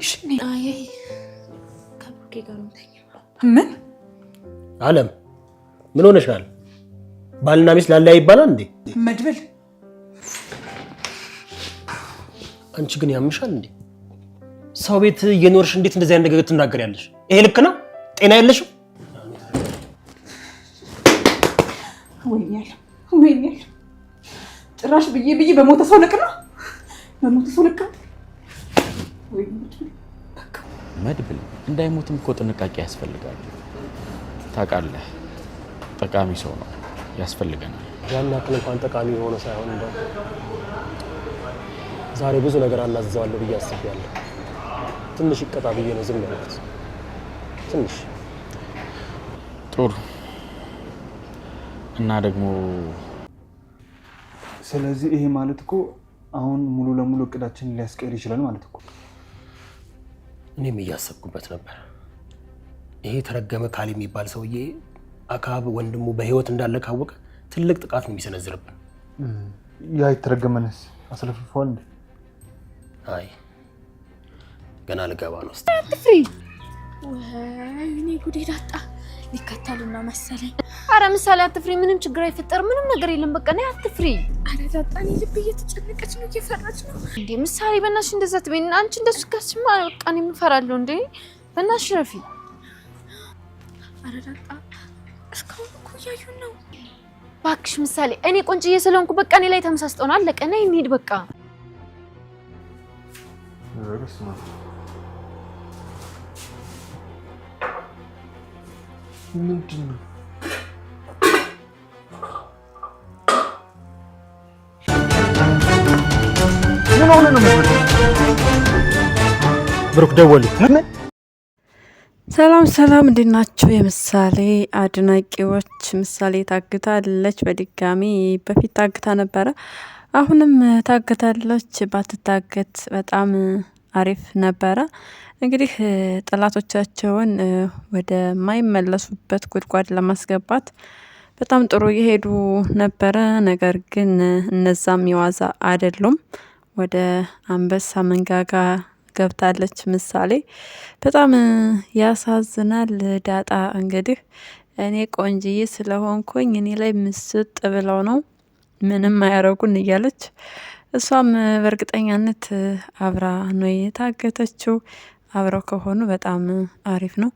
ተኝሽ? አይ ከብሩኬ ጋር ነው ተኛው። ምን አለም ምን ሆነሻል? ባልና ሚስት ላላይ ይባላል እንዴ? መድብል አንቺ ግን ያምሻል እንዴ? ሰው ቤት እየኖርሽ እንዴት እንደዚህ አይነት ነገር ትናገሪያለሽ? ይሄ ልክ ነው? ጤና የለሽም? ወይኔ ጭራሽ ብዬ በሞተ ሰው ልክ ነው። በሞተ ሰው ልክ ነው። መድብል እንዳይሞትም እኮ ጥንቃቄ ያስፈልጋል። ታውቃለህ፣ ጠቃሚ ሰው ነው፣ ያስፈልገናል። ያን ያክል እንኳን ጠቃሚ የሆነ ሳይሆን እንደው ዛሬ ብዙ ነገር አናዝዘዋለሁ ብዬ አስቤያለሁ። ትንሽ ይቀጣ ብዬ ነው ዝም ያልኩት። ትንሽ ጥሩ እና ደግሞ ስለዚህ ይሄ ማለት እኮ አሁን ሙሉ ለሙሉ እቅዳችንን ሊያስቀይር ይችላል ማለት እኮ። እኔም እያሰብኩበት ነበር። ይሄ ተረገመ ካል የሚባል ሰውዬ አካብ ወንድሙ በህይወት እንዳለ ካወቀ ትልቅ ጥቃት ነው የሚሰነዝርብን። ያ የተረገመንስ አስለፍፈዋል እንዴ? አይ ገና ልገባ ነው። አትፍሪ። ወይኔ ጉዴ ዳጣ ሊከተሉና መሰለኝ። አረ ምሳሌ አትፍሪ፣ ምንም ችግር አይፈጠርም፣ ምንም ነገር የለም። በቃ ነይ አትፍሪ። አረ ዳጣ እኔ ልብ እየተጨነቀች ነው፣ እየፈራች ነው። እንዴ ምሳሌ በእናትሽ እንደዛ ትበይኝ። አንቺ እንደሱ ካስማ በቃ እኔ እፈራለሁ። እንዴ በእናትሽ ረፊ። አረ ዳጣ እስካሁን እኮ እያዩን ነው። እባክሽ ምሳሌ፣ እኔ ቆንጆዬ ስለሆንኩ በቃ እኔ ላይ ተመሳስጠው ነው። አለቀ። ነይ እንሂድ በቃ። ምንድን ነው? ምን ሆነ ነው? ብሩክ ደወሉ። ሰላም እንዴት ናችሁ? የምሳሌ አድናቂዎች፣ ምሳሌ ታግታለች በድጋሚ። በፊት ታግታ ነበረ፣ አሁንም ታግታለች። ባትታገት በጣም አሪፍ ነበረ። እንግዲህ ጠላቶቻቸውን ወደ ማይመለሱበት ጉድጓድ ለማስገባት በጣም ጥሩ እየሄዱ ነበረ። ነገር ግን እነዛም የዋዛ አይደሉም። ወደ አንበሳ መንጋጋ ገብታለች ምሳሌ። በጣም ያሳዝናል። ዳጣ እንግዲህ እኔ ቆንጅዬ ስለሆንኩኝ እኔ ላይ ምስጥ ብለው ነው ምንም አያረጉን እያለች እሷም በእርግጠኛነት አብራ ነው የታገተችው። አብረው ከሆኑ በጣም አሪፍ ነው።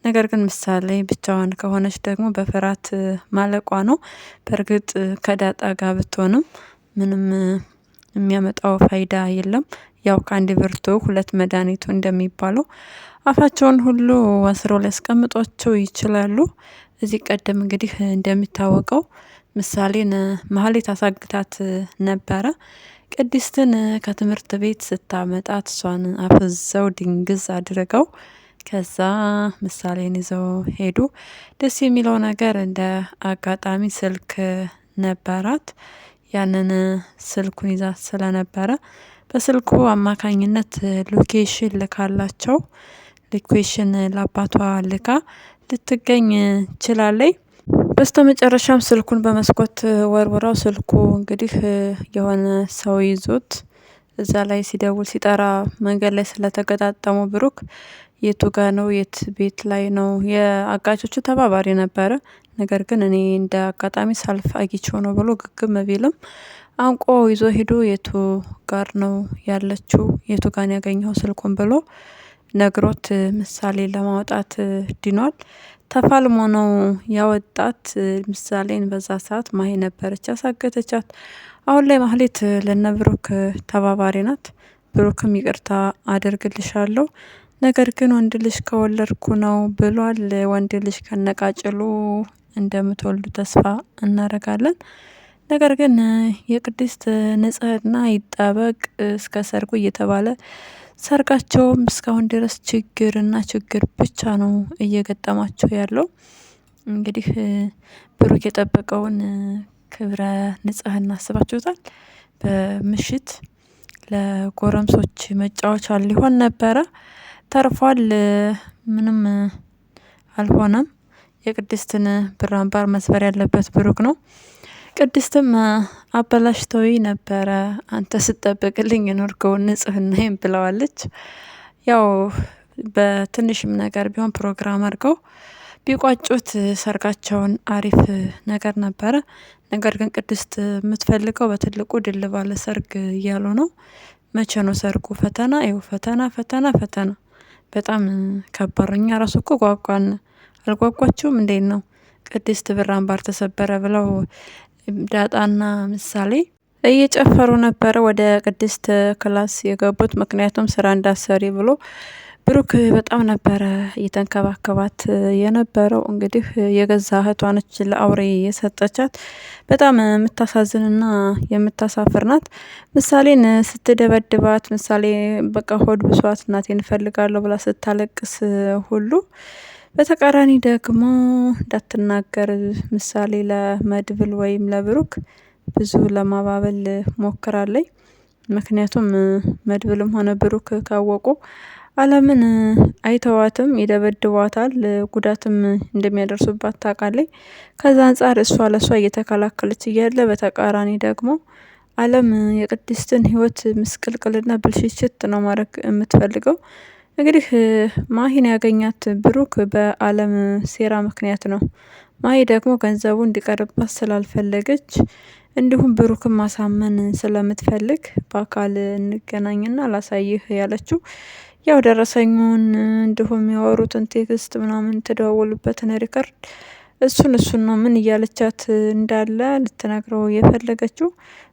ነገር ግን ምሳሌ ብቻዋን ከሆነች ደግሞ በፍርሃት ማለቋ ነው። በእርግጥ ከዳጣ ጋር ብትሆንም ምንም የሚያመጣው ፋይዳ የለም። ያው ከአንድ ብርቱ ሁለት መድኃኒቱ እንደሚባለው አፋቸውን ሁሉ አስረው ሊያስቀምጧቸው ይችላሉ። እዚህ ቀደም እንግዲህ እንደሚታወቀው ምሳሌን መሀሌት አሳግታት ነበረ። ቅድስትን ከትምህርት ቤት ስታመጣት እሷን አፍዘው ድንግዝ አድርገው ከዛ ምሳሌን ይዘው ሄዱ። ደስ የሚለው ነገር እንደ አጋጣሚ ስልክ ነበራት። ያንን ስልኩን ይዛ ስለነበረ በስልኩ አማካኝነት ሎኬሽን ልካላቸው፣ ሎኬሽን ለአባቷ ልካ ልትገኝ ችላለይ። በስተመጨረሻም ስልኩን በመስኮት ወርውራው ስልኩ እንግዲህ የሆነ ሰው ይዞት እዛ ላይ ሲደውል ሲጠራ መንገድ ላይ ስለተገጣጠሙ ብሩክ የቱ ጋ ነው የት ቤት ላይ ነው? የአጋቾቹ ተባባሪ ነበረ። ነገር ግን እኔ እንደ አጋጣሚ ሳልፍ አግኝቼው ነው ብሎ ግግም ቢልም አንቆ ይዞ ሄዶ የቱ ጋር ነው ያለችው የቱ ጋር ያገኘው ስልኩን ብሎ ነግሮት ምሳሌ ለማውጣት ድኗል። ተፋልሞ ነው ያወጣት። ምሳሌን በዛ ሰዓት ማሂ ነበረች ያሳገተቻት። አሁን ላይ ማህሌት ለነብሩክ ተባባሪ ናት። ብሩክም ይቅርታ አደርግልሻለሁ፣ ነገር ግን ወንድ ልጅ ከወለድኩ ነው ብሏል። ወንድ ልጅ ከነቃጭሉ እንደምትወልዱ ተስፋ እናደርጋለን። ነገር ግን የቅድስት ንጽህና ይጠበቅ እስከ ሰርጉ እየተባለ ሰርጋቸውም እስካሁን ድረስ ችግርና ችግር ብቻ ነው እየገጠማቸው ያለው። እንግዲህ ብሩክ የጠበቀውን ክብረ ንጽህና አስባችሁታል? በምሽት ለጎረምሶች መጫወቻ ሊሆን ነበረ፣ ተርፏል። ምንም አልሆነም። የቅድስትን ብር አምባር መስበር ያለበት ብሩክ ነው። ቅድስትም አበላሽተው ነበረ አንተ ስጠብቅልኝ የኖርከውን ንጽህናዬን ብለዋለች። ያው በትንሽም ነገር ቢሆን ፕሮግራም አድርገው ቢቋጩት ሰርጋቸውን አሪፍ ነገር ነበረ። ነገር ግን ቅድስት የምትፈልገው በትልቁ ድል ባለ ሰርግ እያሉ ነው። መቼ ነው ሰርጉ? ፈተና ይኸው ፈተና ፈተና ፈተና በጣም ከባድ። እኛ ራሱ እኮ ጓጓን። አልጓጓችሁም? እንዴት ነው? ቅድስት ብር አምባር ተሰበረ ብለው ዳጣና ምሳሌ እየጨፈሩ ነበረ ወደ ቅድስት ክላስ የገቡት። ምክንያቱም ስራ እንዳሰሪ ብሎ ብሩክ በጣም ነበረ እየተንከባከባት የነበረው። እንግዲህ የገዛ እህቷ ነች ለአውሬ የሰጠቻት። በጣም የምታሳዝንና የምታሳፍር ናት። ምሳሌን ስትደበድባት ምሳሌ በቃ ሆድ ብሷት እናቴን እፈልጋለሁ ብላ ስታለቅስ ሁሉ በተቃራኒ ደግሞ እንዳትናገር ምሳሌ ለመድብል ወይም ለብሩክ ብዙ ለማባበል ሞክራለች። ምክንያቱም መድብልም ሆነ ብሩክ ካወቁ አለምን አይተዋትም፣ ይደበድቧታል፣ ጉዳትም እንደሚያደርሱባት ታውቃለች። ከዛ አንጻር እሷ ለእሷ እየተከላከለች እያለ በተቃራኒ ደግሞ አለም የቅድስትን ህይወት ምስቅልቅልና ብልሽሽት ነው ማድረግ የምትፈልገው። እንግዲህ ማሂን ያገኛት ብሩክ በአለም ሴራ ምክንያት ነው። ማሂ ደግሞ ገንዘቡ እንዲቀርባት ስላልፈለገች እንዲሁም ብሩክን ማሳመን ስለምትፈልግ በአካል እንገናኝና ላሳይህ ያለችው ያው ደረሰኙን እንዲሁም ያወሩትን ቴክስት ምናምን ተደዋወሉበትን ሪከርድ እሱን ነው ምን እያለቻት እንዳለ ልትነግረው የፈለገችው።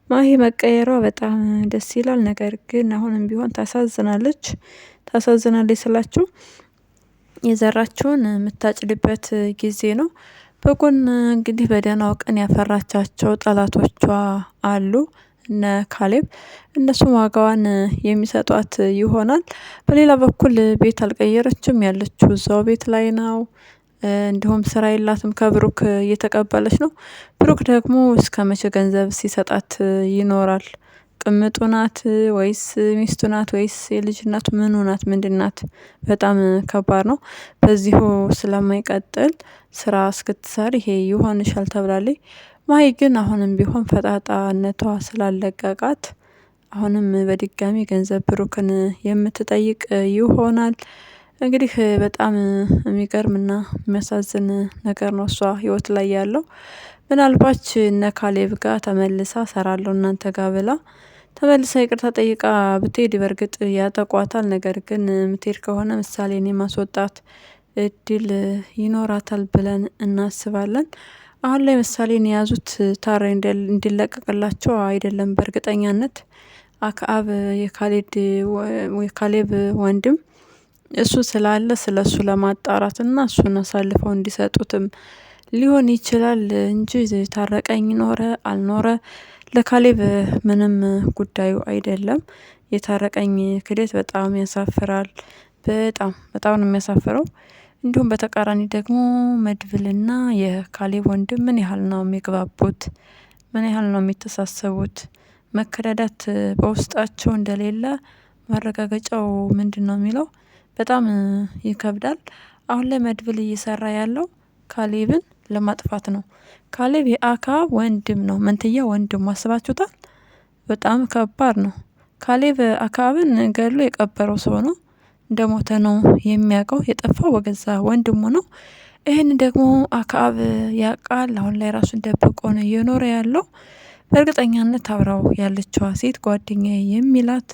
ማሂ መቀየሯ በጣም ደስ ይላል። ነገር ግን አሁንም ቢሆን ታሳዝናለች ስላችሁ የዘራችውን የምታጭድበት ጊዜ ነው። በጎን እንግዲህ በደህናው ቀን ያፈራቻቸው ጠላቶቿ አሉ እነ ካሌብ። እነሱም ዋጋዋን የሚሰጧት ይሆናል። በሌላ በኩል ቤት አልቀየረችም፣ ያለችው እዛው ቤት ላይ ነው። እንዲሁም ስራ የላትም፣ ከብሩክ እየተቀበለች ነው። ብሩክ ደግሞ እስከ መቼ ገንዘብ ሲሰጣት ይኖራል? ቅምጡ ናት ወይስ ሚስቱ ናት ወይስ የልጅ ናት? ምኑ ናት? ምንድን ናት? በጣም ከባድ ነው። በዚሁ ስለማይቀጥል ስራ እስክትሰር ይሄ ይሆንሻል ተብላለች። ማሂ ግን አሁንም ቢሆን ፈጣጣነቷ ስላለቀቃት አሁንም በድጋሚ ገንዘብ ብሩክን የምትጠይቅ ይሆናል። እንግዲህ በጣም የሚገርምና የሚያሳዝን ነገር ነው እሷ ህይወት ላይ ያለው። ምናልባች እነ ካሌብ ጋር ተመልሳ ሰራለሁ እናንተ ጋር ብላ ተመልሳ ይቅርታ ጠይቃ ብትሄድ በእርግጥ ያጠቋታል። ነገር ግን ምትሄድ ከሆነ ምሳሌን የማስወጣት እድል ይኖራታል ብለን እናስባለን። አሁን ላይ ምሳሌን የያዙት ታሬ እንዲለቀቅላቸው አይደለም። በእርግጠኛነት አክዓብ የካሌብ ወንድም እሱ ስላለ ስለሱ ለማጣራት እና እሱን አሳልፈው እንዲሰጡትም ሊሆን ይችላል እንጂ ታረቀኝ ኖረ አልኖረ ለካሌብ ምንም ጉዳዩ አይደለም። የታረቀኝ ክደት በጣም ያሳፍራል። በጣም ነው የሚያሳፍረው። እንዲሁም በተቃራኒ ደግሞ መድብልና የካሌብ ወንድም ምን ያህል ነው የሚግባቡት? ምን ያህል ነው የሚተሳሰቡት? መከዳዳት በውስጣቸው እንደሌለ ማረጋገጫው ምንድን ነው የሚለው በጣም ይከብዳል። አሁን ላይ መድብል እየሰራ ያለው ካሌብን ለማጥፋት ነው። ካሌብ የአክዓብ ወንድም ነው፣ መንትያ ወንድም። አስባችሁታል? በጣም ከባድ ነው። ካሌብ አክዓብን ገድሎ የቀበረው ሰው ነው። እንደሞተ ነው የሚያውቀው። የጠፋው በገዛ ወንድሙ ነው። ይህን ደግሞ አክዓብ ያውቃል። አሁን ላይ ራሱን ደብቆ ነው እየኖረ ያለው። በእርግጠኛነት አብራው ያለችዋ ሴት ጓደኛ የሚላት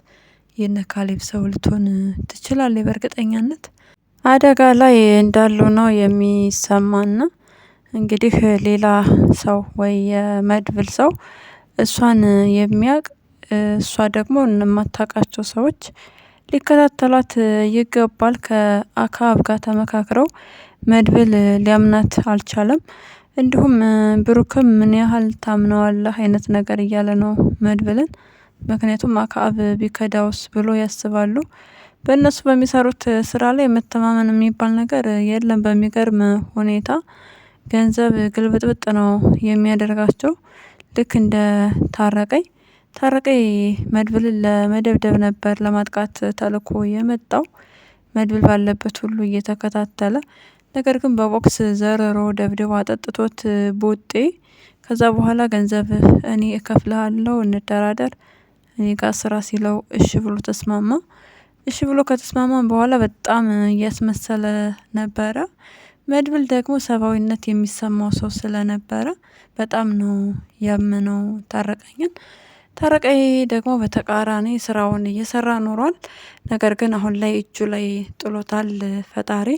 የነ ካሌብ ሰው ልትሆን ትችላለች። በእርግጠኛነት አደጋ ላይ እንዳሉ ነው የሚሰማና እንግዲህ ሌላ ሰው ወይ የመድብል ሰው እሷን የሚያውቅ እሷ ደግሞ የማታውቃቸው ሰዎች ሊከታተሏት ይገባል። ከአክዓብ ጋር ተመካክረው መድብል ሊያምናት አልቻለም። እንዲሁም ብሩክም ምን ያህል ታምነዋለህ አይነት ነገር እያለ ነው መድብልን። ምክንያቱም አክዓብ ቢከዳውስ ብሎ ያስባሉ። በእነሱ በሚሰሩት ስራ ላይ መተማመን የሚባል ነገር የለም። በሚገርም ሁኔታ ገንዘብ ግልብጥብጥ ነው የሚያደርጋቸው። ልክ እንደ ታረቀኝ መድብልን ለመደብደብ ነበር ለማጥቃት ተልኮ የመጣው መድብል ባለበት ሁሉ እየተከታተለ። ነገር ግን በቦክስ ዘርሮ ደብድቦ አጠጥቶት ቦጤ። ከዛ በኋላ ገንዘብ እኔ እከፍልሃለሁ እንደራደር እኔ ጋር ስራ ሲለው እሺ ብሎ ተስማማ። እሺ ብሎ ከተስማማን በኋላ በጣም እያስመሰለ ነበረ። መድብል ደግሞ ሰብአዊነት የሚሰማው ሰው ስለነበረ በጣም ነው ያመነው ታረቀኝን። ታረቀኝ ደግሞ በተቃራኒ ስራውን እየሰራ ኖሯል። ነገር ግን አሁን ላይ እጁ ላይ ጥሎታል ፈጣሪ።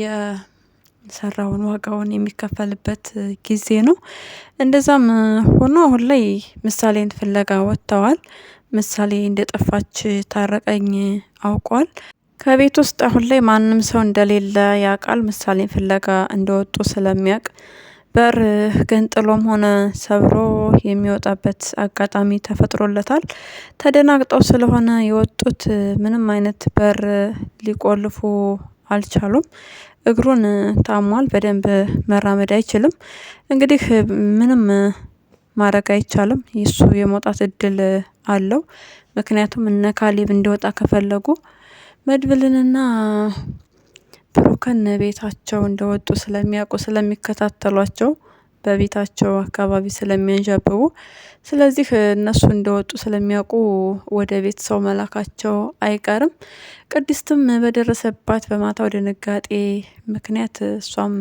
የሰራውን ዋጋውን የሚከፈልበት ጊዜ ነው። እንደዛም ሆኖ አሁን ላይ ምሳሌን ፍለጋ ወጥተዋል። ምሳሌ እንደጠፋች ታረቀኝ አውቋል። ከቤት ውስጥ አሁን ላይ ማንም ሰው እንደሌለ ያውቃል። ምሳሌን ፍለጋ እንደወጡ ስለሚያውቅ በር ገንጥሎም ሆነ ሰብሮ የሚወጣበት አጋጣሚ ተፈጥሮለታል። ተደናግጠው ስለሆነ የወጡት ምንም አይነት በር ሊቆልፉ አልቻሉም። እግሩን ታሟል፣ በደንብ መራመድ አይችልም። እንግዲህ ምንም ማድረግ አይቻልም። የሱ የመውጣት እድል አለው። ምክንያቱም እነ ካሌብ እንዲወጣ ከፈለጉ መድብልንና ብሩክን ቤታቸው እንደወጡ ስለሚያውቁ ስለሚከታተሏቸው በቤታቸው አካባቢ ስለሚያንዣብቡ ስለዚህ እነሱ እንደወጡ ስለሚያውቁ ወደ ቤት ሰው መላካቸው አይቀርም። ቅድስትም በደረሰባት በማታው ድንጋጤ ምክንያት እሷም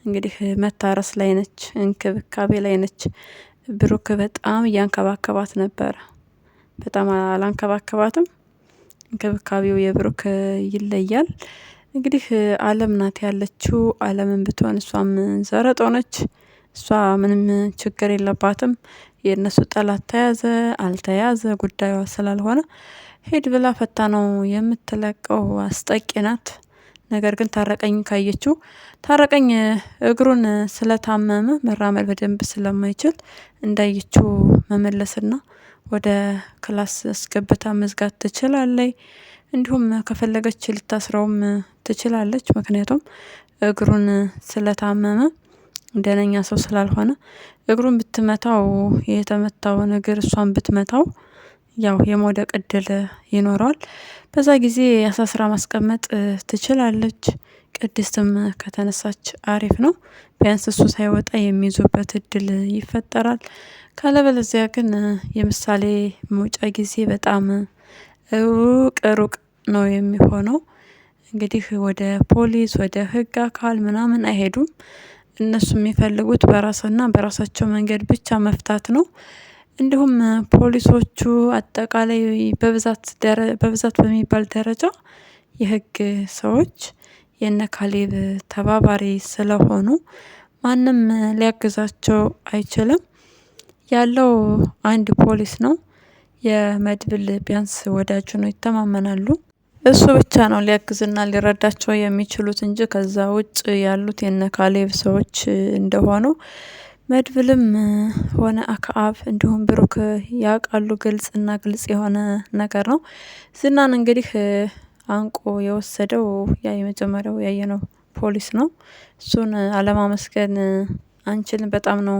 እንግዲህ መታረስ ላይ ነች፣ እንክብካቤ ላይ ነች። ብሩክ በጣም እያንከባከባት ነበረ። በጣም አላንከባከባትም። እንክብካቤው የብሩክ ይለያል። እንግዲህ አለም ናት ያለችው። አለምን ብትሆን እሷም ዘረጦ ነች። እሷ ምንም ችግር የለባትም። የእነሱ ጠላት ተያዘ አልተያዘ ጉዳዩ ስላልሆነ ሄድ ብላ ፈታ ነው የምትለቀው። አስጠቂ ናት። ነገር ግን ታረቀኝ ካየችው ታረቀኝ እግሩን ስለታመመ መራመድ በደንብ ስለማይችል እንዳየችው መመለስና ወደ ክላስ አስገብታ መዝጋት ትችላለች። እንዲሁም ከፈለገች ልታስረውም ትችላለች። ምክንያቱም እግሩን ስለታመመ ደነኛ ሰው ስላልሆነ እግሩን ብትመታው የተመታውን እግር እሷን ብትመታው ያው የመውደቅ እድል ይኖረዋል። በዛ ጊዜ አሳስራ ማስቀመጥ ትችላለች። ቅድስትም ከተነሳች አሪፍ ነው። ቢያንስ እሱ ሳይወጣ የሚይዙበት እድል ይፈጠራል። ካለበለዚያ ግን የምሳሌ መውጫ ጊዜ በጣም ሩቅ ነው የሚሆነው። እንግዲህ ወደ ፖሊስ ወደ ህግ አካል ምናምን አይሄዱም። እነሱ የሚፈልጉት በራሳቸው መንገድ ብቻ መፍታት ነው። እንዲሁም ፖሊሶቹ አጠቃላይ በብዛት በሚባል ደረጃ የህግ ሰዎች የነ ካሌብ ተባባሪ ስለሆኑ ማንም ሊያግዛቸው አይችልም። ያለው አንድ ፖሊስ ነው። የመድብል ቢያንስ ወዳጁ ነው፣ ይተማመናሉ። እሱ ብቻ ነው ሊያግዝና ሊረዳቸው የሚችሉት እንጂ ከዛ ውጭ ያሉት የነ ካሌብ ሰዎች እንደሆኑ መድብልም ሆነ አክዓብ እንዲሁም ብሩክ ያውቃሉ። ግልጽ የሆነ ነገር ነው። ዝናን እንግዲህ አንቆ የወሰደው ያ የመጀመሪያው ያየነው ፖሊስ ነው። እሱን አለማመስገን አንችልም። በጣም ነው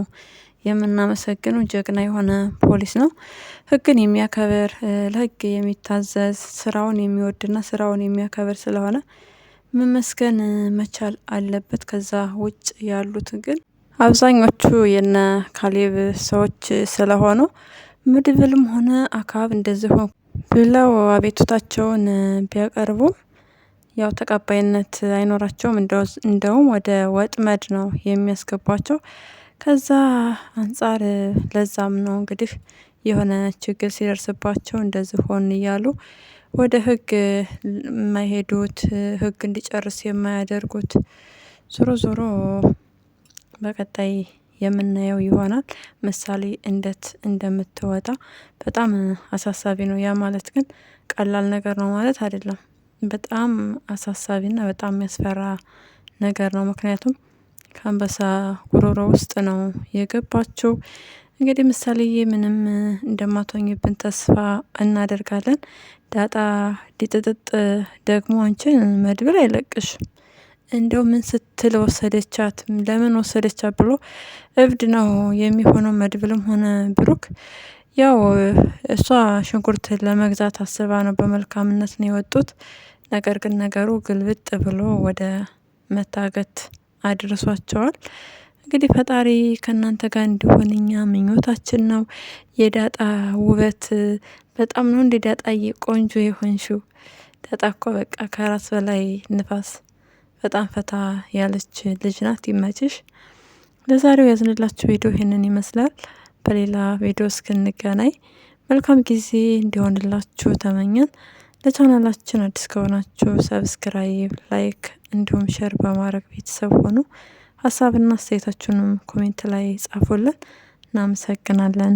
የምናመሰግነው። ጀግና የሆነ ፖሊስ ነው። ህግን የሚያከብር ለህግ የሚታዘዝ ስራውን የሚወድና ስራውን የሚያከብር ስለሆነ መመስገን መቻል አለበት። ከዛ ውጭ ያሉት ግን አብዛኞቹ የነ ካሌብ ሰዎች ስለሆኑ መድብልም ሆነ አክዓብ እንደዚህ ብለው አቤቱታቸውን ቢያቀርቡም ያው ተቀባይነት አይኖራቸውም። እንደውም ወደ ወጥመድ ነው የሚያስገቧቸው። ከዛ አንጻር ለዛም ነው እንግዲህ የሆነ ችግር ሲደርስባቸው እንደዚህ ሆን እያሉ ወደ ህግ የማይሄዱት፣ ህግ እንዲጨርስ የማያደርጉት። ዞሮ በቀጣይ የምናየው ይሆናል። ምሳሌ እንዴት እንደምትወጣ በጣም አሳሳቢ ነው። ያ ማለት ግን ቀላል ነገር ነው ማለት አይደለም። በጣም አሳሳቢና በጣም የሚያስፈራ ነገር ነው። ምክንያቱም ከአንበሳ ጉሮሮ ውስጥ ነው የገባችው። እንግዲህ ምሳሌዬ ምንም እንደማትሆኝብን ተስፋ እናደርጋለን። ዳጣ ዲጥጥጥ ደግሞ አንቺን መድብል አይለቅሽ። እንደው ምን ስትል ወሰደቻት፣ ለምን ወሰደቻት ብሎ እብድ ነው የሚሆነው መድብልም ሆነ ብሩክ። ያው እሷ ሽንኩርት ለመግዛት አስባ ነው በመልካምነት ነው የወጡት። ነገር ግን ነገሩ ግልብጥ ብሎ ወደ መታገት አድርሷቸዋል። እንግዲህ ፈጣሪ ከእናንተ ጋር እንዲሆን እኛ ምኞታችን ነው። የዳጣ ውበት በጣም ነው እንዴ ዳጣዬ ቆንጆ የሆንሽው። ዳጣ እኮ በቃ ከራስ በላይ ንፋስ፣ በጣም ፈታ ያለች ልጅ ናት። ይመችሽ። ለዛሬው ያዝንላችሁ ቪዲዮ ይሄንን ይመስላል። በሌላ ቪዲዮ እስክንገናኝ መልካም ጊዜ እንዲሆንላችሁ ተመኘን። ለቻናላችን አዲስ ከሆናችሁ ሰብስክራይብ፣ ላይክ እንዲሁም ሼር በማድረግ ቤተሰብ ሆኑ። ሀሳብና አስተያየታችሁንም ኮሜንት ላይ ጻፉልን። እናመሰግናለን።